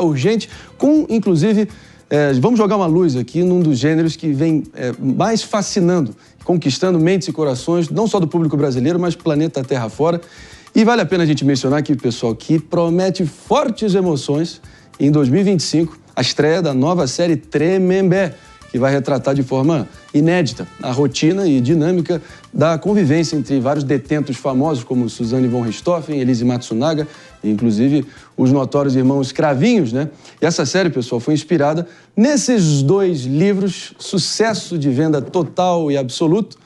urgente, com, inclusive, vamos jogar uma luz aqui num dos gêneros que vem mais fascinando, conquistando mentes e corações, não só do público brasileiro, mas planeta Terra fora. E vale a pena a gente mencionar aqui, pessoal, que promete fortes emoções em 2025, a estreia da nova série Tremembé, que vai retratar de forma inédita a rotina e dinâmica da convivência entre vários detentos famosos, como Suzanne von Richthofen, Elise Matsunaga, e inclusive os notórios irmãos Cravinhos, né? E essa série, pessoal, foi inspirada nesses 2 livros, sucesso de venda total e absoluto,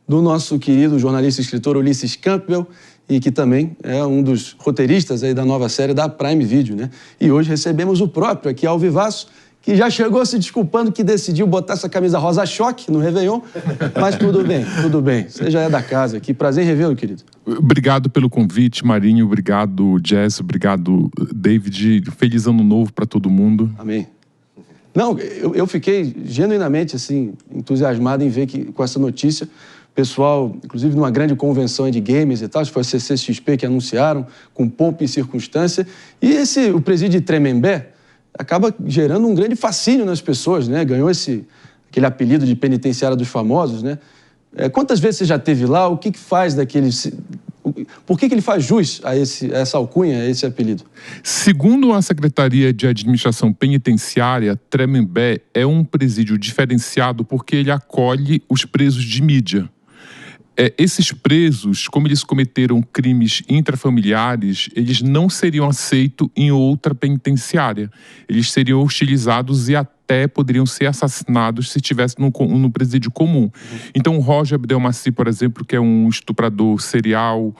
do nosso querido jornalista e escritor Ulysses Campbell, e que também é um dos roteiristas aí da nova série da Prime Video, né? E hoje recebemos o próprio aqui ao vivaço, que já chegou se desculpando que decidiu botar essa camisa rosa-choque no Réveillon, mas tudo bem, tudo bem. Você já é da casa aqui. Prazer em revê-lo, querido. Obrigado pelo convite, Marinho. Obrigado, Jess. Obrigado, David. Feliz ano novo para todo mundo. Amém. Não, eu fiquei genuinamente, assim, entusiasmado em ver que, com essa notícia, pessoal, inclusive numa grande convenção de games e tal, foi a CCXP que anunciaram, com pompa e circunstância, e o presídio de Tremembé acaba gerando um grande fascínio nas pessoas, né? Ganhou aquele apelido de penitenciária dos famosos, né? Quantas vezes você já esteve lá? O que faz por que ele faz jus a essa alcunha, a esse apelido? Segundo a Secretaria de Administração Penitenciária, Tremembé é um presídio diferenciado porque ele acolhe os presos de mídia. Esses presos, como eles cometeram crimes intrafamiliares, eles não seriam aceitos em outra penitenciária. Eles seriam hostilizados e até poderiam ser assassinados se estivesse no presídio comum. Então, o Roger Abdelmaci, por exemplo, que é um estuprador serial,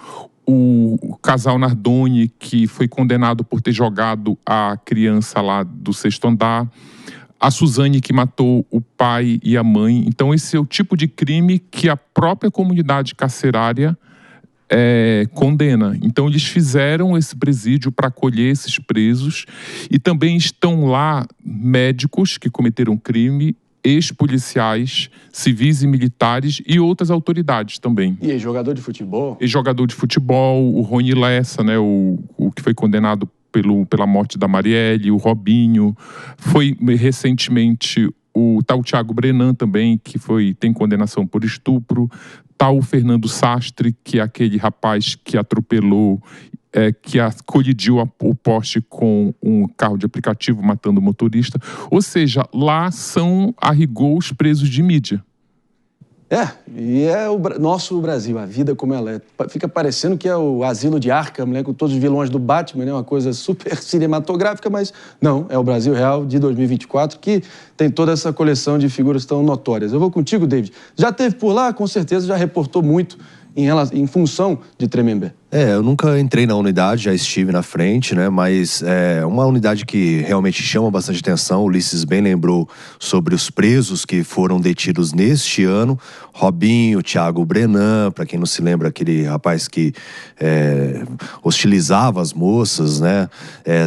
o casal Nardoni, que foi condenado por ter jogado a criança lá do 6º andar, a Suzane, que matou o pai e a mãe. Então, esse é o tipo de crime que a própria comunidade carcerária condena. Então, eles fizeram esse presídio para acolher esses presos e também estão lá médicos que cometeram crime, ex-policiais, civis e militares e outras autoridades também. E jogador de futebol? Ex-jogador de futebol, o Rony Lessa, né, o que foi condenado pela morte da Marielle, o Robinho. Foi recentemente o Thiago Brenan também, que tem condenação por estupro. O Fernando Sastre, que é aquele rapaz que atropelou, que colidiu o poste com um carro de aplicativo, matando o motorista. Ou seja, lá são, a rigor, os presos de mídia. E é o nosso Brasil, a vida como ela é. Fica parecendo que é o asilo de Arkham, né, com todos os vilões do Batman, né, uma coisa super cinematográfica, mas não, é o Brasil real de 2024 que tem toda essa coleção de figuras tão notórias. Eu vou contigo, David. Já esteve por lá, com certeza já reportou muito em função de Tremembé. Eu nunca entrei na unidade, já estive na frente, né? Mas é uma unidade que realmente chama bastante atenção. O Ulisses bem lembrou sobre os presos que foram detidos neste ano. Robinho, Thiago Brenan, para quem não se lembra, aquele rapaz que hostilizava as moças, né?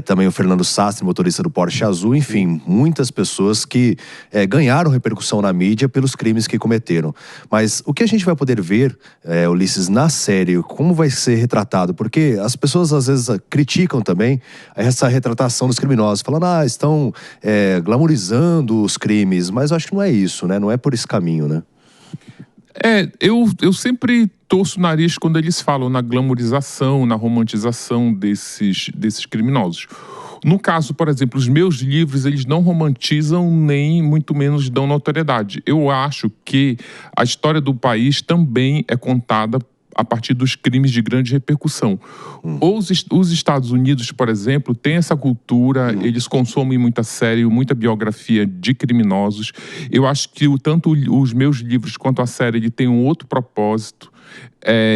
Também o Fernando Sastre, motorista do Porsche Azul. Enfim, muitas pessoas que ganharam repercussão na mídia pelos crimes que cometeram. Mas o que a gente vai poder ver, Ulisses, na série, como vai ser retratado? Porque as pessoas às vezes criticam também essa retratação dos criminosos, falando, estão glamourizando os crimes, mas eu acho que não é isso, né? Não é por esse caminho, né? Eu sempre torço o nariz quando eles falam na glamourização, na romantização desses criminosos. No caso, por exemplo, os meus livros, eles não romantizam nem muito menos dão notoriedade. Eu acho que a história do país também é contada a partir dos crimes de grande repercussão. Os Estados Unidos, por exemplo, têm essa cultura, eles consomem muita série, muita biografia de criminosos. Eu acho que tanto os meus livros quanto a série ele tem um outro propósito,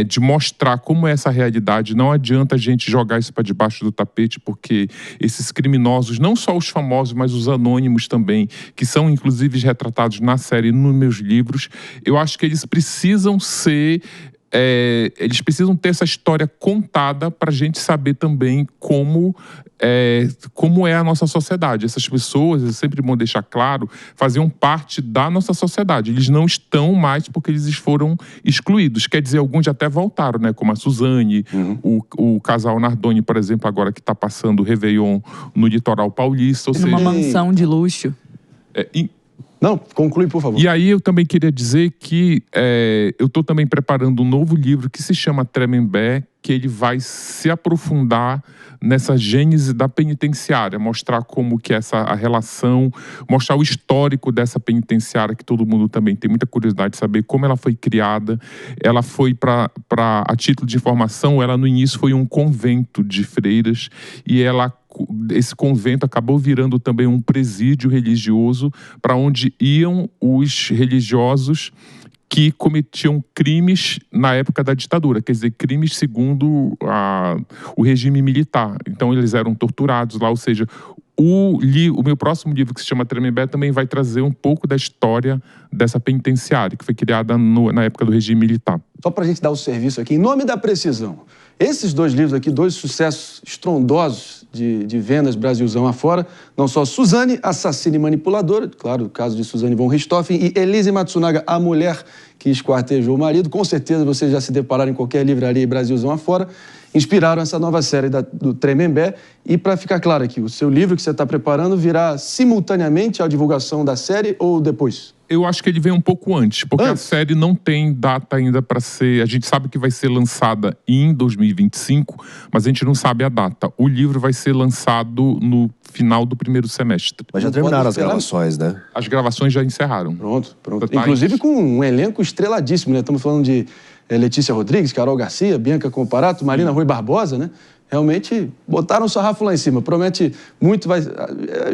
de mostrar como é essa realidade. Não adianta a gente jogar isso para debaixo do tapete, porque esses criminosos, não só os famosos, mas os anônimos também, que são inclusive retratados na série e nos meus livros, eu acho que eles precisam ser eles precisam ter essa história contada para a gente saber também como é a nossa sociedade. Essas pessoas, é sempre bom deixar claro, faziam parte da nossa sociedade. Eles não estão mais porque eles foram excluídos. Quer dizer, alguns já até voltaram, né? Como a Suzane, o casal Nardoni, por exemplo, agora que está passando o Réveillon no litoral paulista. Ou seja, numa mansão de luxo. Não, conclui, por favor. E aí eu também queria dizer que eu estou também preparando um novo livro que se chama Tremembé, que ele vai se aprofundar nessa gênese da penitenciária, mostrar como que a relação, mostrar o histórico dessa penitenciária, que todo mundo também tem muita curiosidade de saber como ela foi criada. Ela foi, a título de informação, ela no início foi um convento de freiras e esse convento acabou virando também um presídio religioso para onde iam os religiosos que cometiam crimes na época da ditadura, quer dizer, crimes segundo o regime militar. Então eles eram torturados lá, ou seja, o meu próximo livro, que se chama Tremembé, também vai trazer um pouco da história dessa penitenciária, que foi criada na época do regime militar. Só para a gente dar o serviço aqui, em nome da precisão, esses 2 livros aqui, 2 sucessos estrondosos de vendas Brasilzão afora, não só Suzane, assassina e manipuladora, claro, o caso de Suzane von Richthofen, e Elise Matsunaga, a mulher que esquartejou o marido, com certeza vocês já se depararam em qualquer livraria Brasilzão afora, inspiraram essa nova série do Tremembé. E para ficar claro aqui, o seu livro que você está preparando virá simultaneamente à divulgação da série ou depois? Eu acho que ele vem um pouco antes, porque a série não tem data ainda para ser... A gente sabe que vai ser lançada em 2025, mas a gente não sabe a data. O livro vai ser lançado no final do primeiro semestre. Mas já terminaram as gravações, né? As gravações já encerraram. Pronto. Inclusive com um elenco estreladíssimo, né? Estamos falando de Letícia Rodrigues, Carol Garcia, Bianca Comparato, Marina Rui Barbosa, né? Realmente botaram o sarrafo lá em cima. Promete muito,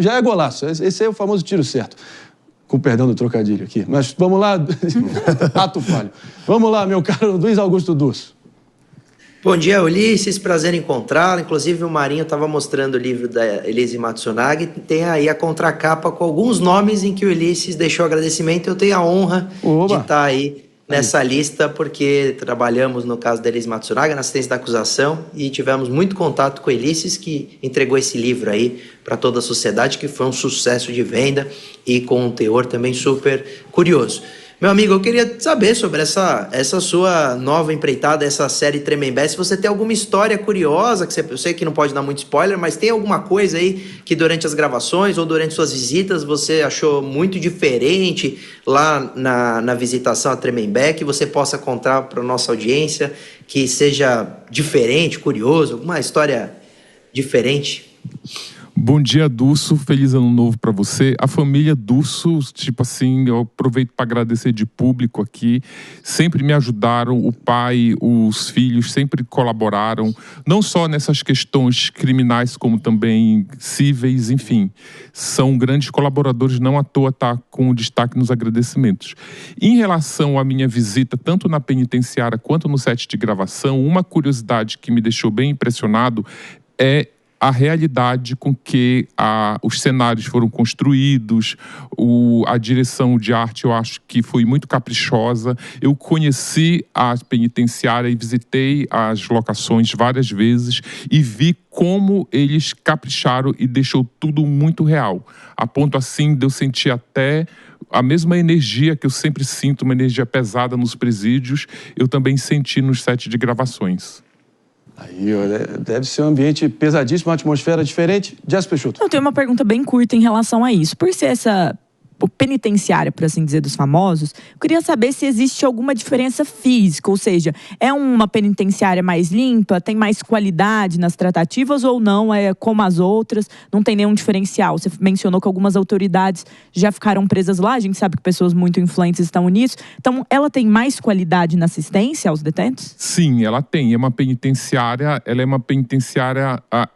já é golaço. Esse é o famoso tiro certo. Com perdão do trocadilho aqui. Mas vamos lá, ato falho. Vamos lá, meu caro Luiz Augusto Durso. Bom dia, Ulisses. Prazer em encontrá-lo. Inclusive, o Marinho estava mostrando o livro da Elise Matsunaga e tem aí a contracapa com alguns nomes em que o Ulisses deixou agradecimento. Eu tenho a honra de estar aí nessa lista, porque trabalhamos, no caso da Elise Matsunaga, na assistência da acusação, e tivemos muito contato com o Ulisses, que entregou esse livro aí para toda a sociedade, que foi um sucesso de venda e com um teor também super curioso. Meu amigo, eu queria saber sobre essa sua nova empreitada, essa série Tremembé, se você tem alguma história curiosa, eu sei que não pode dar muito spoiler, mas tem alguma coisa aí que durante as gravações ou durante suas visitas você achou muito diferente lá na visitação a Tremembé, que você possa contar para a nossa audiência, que seja diferente, curioso, alguma história diferente? Bom dia, Durso. Feliz ano novo para você. A família Durso, tipo assim, eu aproveito para agradecer de público aqui. Sempre me ajudaram, o pai, os filhos sempre colaboraram, não só nessas questões criminais, como também cíveis, enfim. São grandes colaboradores, não à toa tá com destaque nos agradecimentos. Em relação à minha visita, tanto na penitenciária quanto no set de gravação, uma curiosidade que me deixou bem impressionado é a realidade com que os cenários foram construídos, a direção de arte eu acho que foi muito caprichosa. Eu conheci a penitenciária e visitei as locações várias vezes e vi como eles capricharam e deixou tudo muito real. A ponto assim de eu sentir até a mesma energia que eu sempre sinto, uma energia pesada nos presídios, eu também senti nos sets de gravações. Aí, deve ser um ambiente pesadíssimo, uma atmosfera diferente. Jess Peixoto. Eu tenho uma pergunta bem curta em relação a isso. Por ser essa penitenciária, por assim dizer, dos famosos, eu queria saber se existe alguma diferença física, ou seja, é uma penitenciária mais limpa, tem mais qualidade nas tratativas ou não, é como as outras, não tem nenhum diferencial. Você mencionou que algumas autoridades já ficaram presas lá, a gente sabe que pessoas muito influentes estão nisso, então ela tem mais qualidade na assistência aos detentos? Sim, ela tem, ela é uma penitenciária,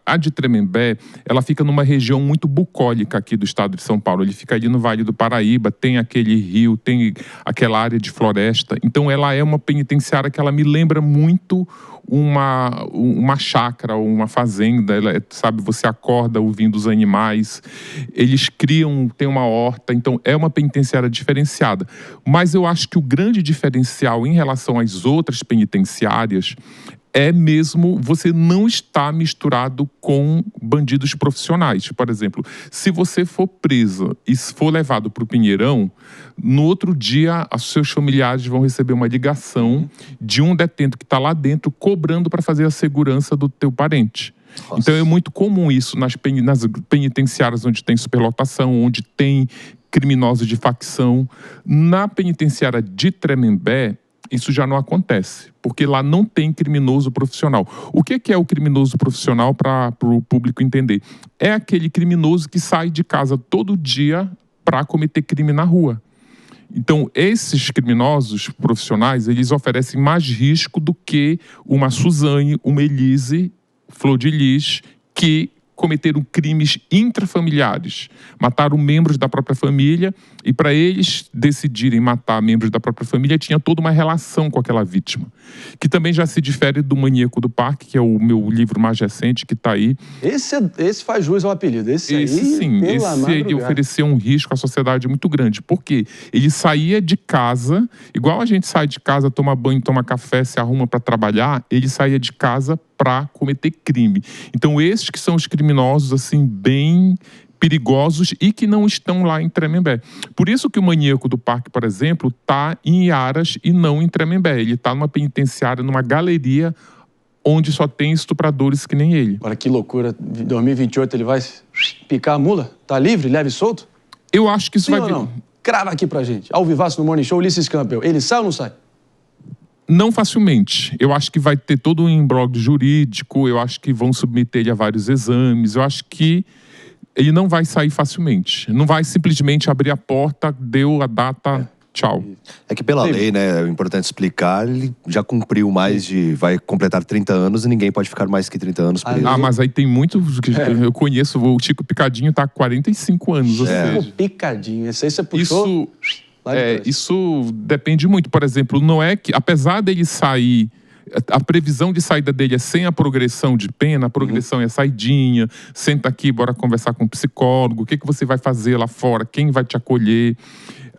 a de Tremembé, ela fica numa região muito bucólica aqui do estado de São Paulo, ele fica ali no Vale do Paraíba, tem aquele rio, tem aquela área de floresta. Então ela é uma penitenciária que ela me lembra muito uma chácara ou uma fazenda. Ela, sabe, você acorda ouvindo os animais, eles criam, tem uma horta, então é uma penitenciária diferenciada. Mas eu acho que o grande diferencial em relação às outras penitenciárias é mesmo você não estar misturado com bandidos profissionais. Por exemplo, se você for preso e for levado para o Pinheirão, no outro dia os seus familiares vão receber uma ligação de um detento que está lá dentro cobrando para fazer a segurança do teu parente. Nossa. Então é muito comum isso nas penitenciárias onde tem superlotação, onde tem criminosos de facção. Na penitenciária de Tremembé, isso já não acontece, porque lá não tem criminoso profissional. O que é o criminoso profissional para o público entender? É aquele criminoso que sai de casa todo dia para cometer crime na rua. Então, esses criminosos profissionais, eles oferecem mais risco do que uma Suzane, uma Elise, Flor de Lis, que cometeram crimes intrafamiliares, mataram membros da própria família, e para eles decidirem matar membros da própria família, tinha toda uma relação com aquela vítima, que também já se difere do Maníaco do Parque, que é o meu livro mais recente, que está aí. Esse faz jus ao apelido. Esse aí, sim, ele oferecia um risco à sociedade muito grande, porque ele saía de casa, igual a gente sai de casa, toma banho, toma café, se arruma para trabalhar, ele saía de casa para cometer crime. Então, esses que são os criminosos, assim, bem perigosos e que não estão lá em Tremembé. Por isso que o Maníaco do Parque, por exemplo, está em Aras e não em Tremembé. Ele está numa penitenciária, numa galeria onde só tem estupradores que nem ele. Olha que loucura. Em 2028 ele vai picar a mula? Tá livre, leve e solto? Eu acho que isso Sim vai... ou não? Crava aqui pra gente. Ao vivaço no Morning Show, Ulisses Campbell. Ele sai ou não sai? Não facilmente. Eu acho que vai ter todo um imbróglio jurídico, eu acho que vão submeter ele a vários exames, eu acho que ele não vai sair facilmente. Não vai simplesmente abrir a porta, deu a data, tchau. É que pela lei, né, é importante explicar, ele já cumpriu mais de... vai completar 30 anos e ninguém pode ficar mais que 30 anos preso. Mas aí tem muitos que eu conheço, o Chico Picadinho tá há 45 anos. Chico Picadinho, esse aí você puxou... Isso depende muito. Por exemplo, não é que, apesar dele sair, a previsão de saída dele é sem a progressão de pena, a progressão é saidinha, senta aqui, bora conversar com o psicólogo, o que você vai fazer lá fora, quem vai te acolher.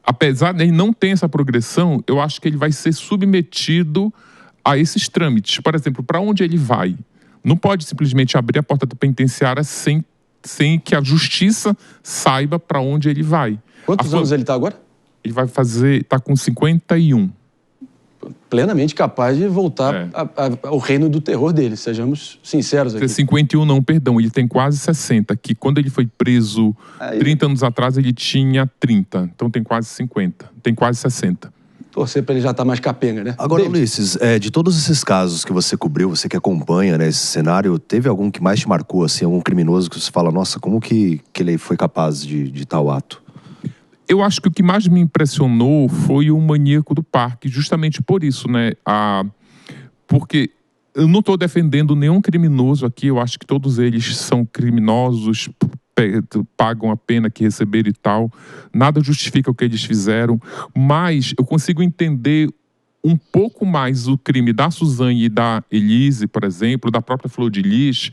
Apesar dele não ter essa progressão, eu acho que ele vai ser submetido a esses trâmites. Por exemplo, para onde ele vai? Não pode simplesmente abrir a porta da penitenciária sem que a justiça saiba para onde ele vai. Quantos anos ele está agora? Ele vai fazer, está com 51. Plenamente capaz de voltar ao reino do terror dele, sejamos sinceros aqui. 51 não, perdão, ele tem quase 60, que quando ele foi preso 30 anos atrás ele tinha 30, então tem quase 50, tem quase 60. Torcer para ele já estar mais capenga, né? Agora, Ulisses, de todos esses casos que você cobriu, você que acompanha, né, esse cenário, teve algum que mais te marcou, assim, algum criminoso que você fala, nossa, como que ele foi capaz de tal ato? Eu acho que o que mais me impressionou foi o Maníaco do Parque, justamente por isso, né? Porque eu não estou defendendo nenhum criminoso aqui, eu acho que todos eles são criminosos, pagam a pena que receberam e tal. Nada justifica o que eles fizeram, mas eu consigo entender um pouco mais o crime da Suzane e da Elise, por exemplo, da própria Flor de Lis,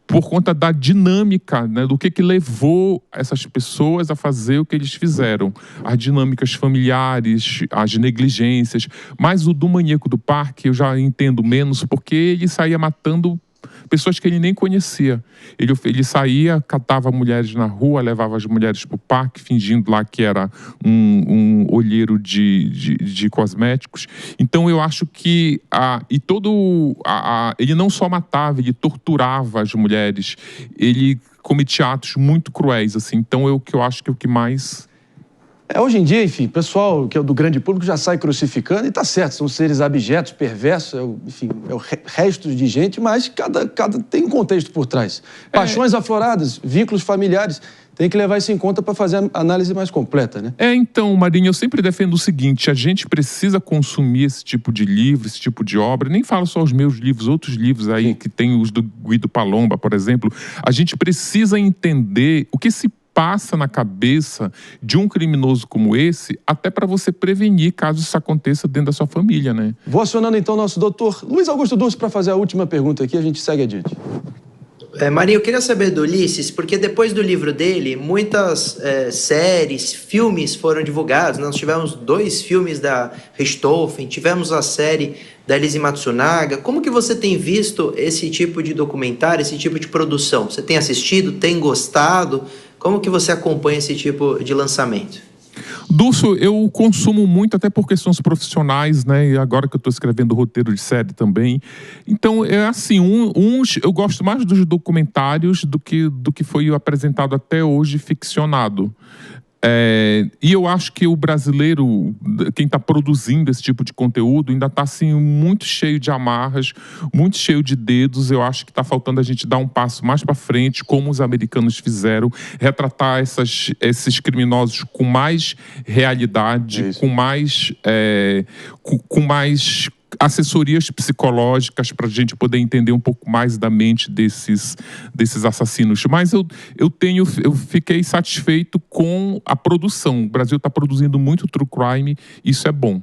por conta da dinâmica, né, do que levou essas pessoas a fazer o que eles fizeram. As dinâmicas familiares, as negligências. Mas o do Maníaco do Parque eu já entendo menos, porque ele saía matando pessoas que ele nem conhecia. Ele saía, catava mulheres na rua, levava as mulheres para o parque, fingindo lá que era um olheiro de cosméticos. Então eu acho que ele não só matava, ele torturava as mulheres, ele cometia atos muito cruéis, assim. Então o que eu acho que é o que mais... Hoje em dia, enfim, o pessoal que é do grande público já sai crucificando e tá certo, são seres abjetos, perversos, enfim, restos de gente, mas cada tem um contexto por trás. Paixões afloradas, vínculos familiares, tem que levar isso em conta para fazer a análise mais completa, né? Então, Marinho, eu sempre defendo o seguinte, a gente precisa consumir esse tipo de livro, esse tipo de obra, nem falo só os meus livros, outros livros aí, que tem os do Guido Palomba, por exemplo, a gente precisa entender o que se passa na cabeça de um criminoso como esse, até para você prevenir caso isso aconteça dentro da sua família, né? Vou acionando então nosso doutor Luiz Augusto Durso para fazer a última pergunta aqui, a gente segue adiante. Maria, eu queria saber do Ulisses, porque depois do livro dele, muitas séries, filmes foram divulgados. Nós tivemos 2 filmes da Richthofen, tivemos a série da Elise Matsunaga. Como que você tem visto esse tipo de documentário, esse tipo de produção? Você tem assistido, tem gostado? Como que você acompanha esse tipo de lançamento? Durso, eu consumo muito até por questões profissionais, né? E agora que eu estou escrevendo roteiro de série também. Então, é assim, eu gosto mais dos documentários do que foi apresentado até hoje ficcionado. E eu acho que o brasileiro, quem está produzindo esse tipo de conteúdo, ainda está assim, muito cheio de amarras, muito cheio de dedos. Eu acho que está faltando a gente dar um passo mais para frente, como os americanos fizeram, retratar esses criminosos com mais realidade, com mais assessorias psicológicas para a gente poder entender um pouco mais da mente desses assassinos. Mas eu fiquei satisfeito com a produção. O Brasil está produzindo muito true crime, isso é bom.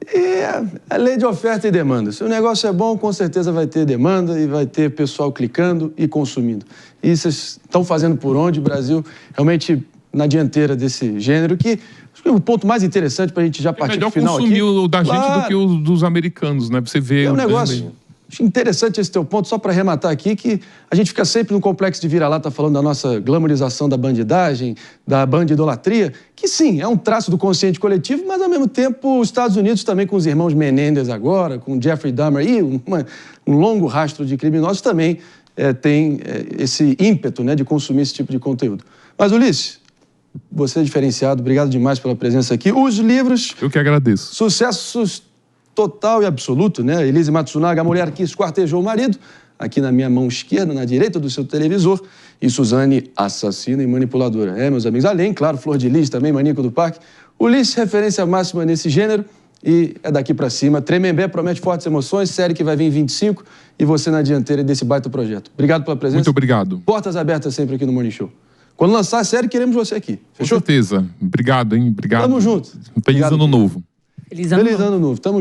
É a lei de oferta e demanda. Se o negócio é bom, com certeza vai ter demanda e vai ter pessoal clicando e consumindo. E vocês estão fazendo por onde? O Brasil realmente na dianteira desse gênero que... Acho que o ponto mais interessante para a gente já partir para o final aqui... É melhor consumir o da gente do que o dos americanos, né? Você vê... É um negócio... Acho interessante esse teu ponto, só para arrematar aqui, que a gente fica sempre no complexo de vira-lata falando da nossa glamorização da bandidagem, da bandidolatria, que sim, é um traço do consciente coletivo, mas ao mesmo tempo os Estados Unidos também com os irmãos Menendez agora, com Jeffrey Dahmer e um longo rastro de criminosos também tem esse ímpeto, né, de consumir esse tipo de conteúdo. Mas, Ulisses, você é diferenciado, obrigado demais pela presença aqui. Os livros... Eu que agradeço. Sucessos total e absoluto, né? Elise Matsunaga, a mulher que esquartejou o marido, aqui na minha mão esquerda, na direita do seu televisor, e Suzane, assassina e manipuladora. Meus amigos, além, claro, Flor de Lis, também maníaco do parque. Ulisses, referência máxima nesse gênero, e é daqui pra cima. Tremembé promete fortes emoções, série que vai vir em 25, e você na dianteira desse baita projeto. Obrigado pela presença. Muito obrigado. Portas abertas sempre aqui no Morning Show. Quando lançar a série, queremos você aqui. Fechou? Com certeza. Obrigado, hein? Obrigado. Tamo junto. Feliz ano novo. Feliz ano novo. Tamo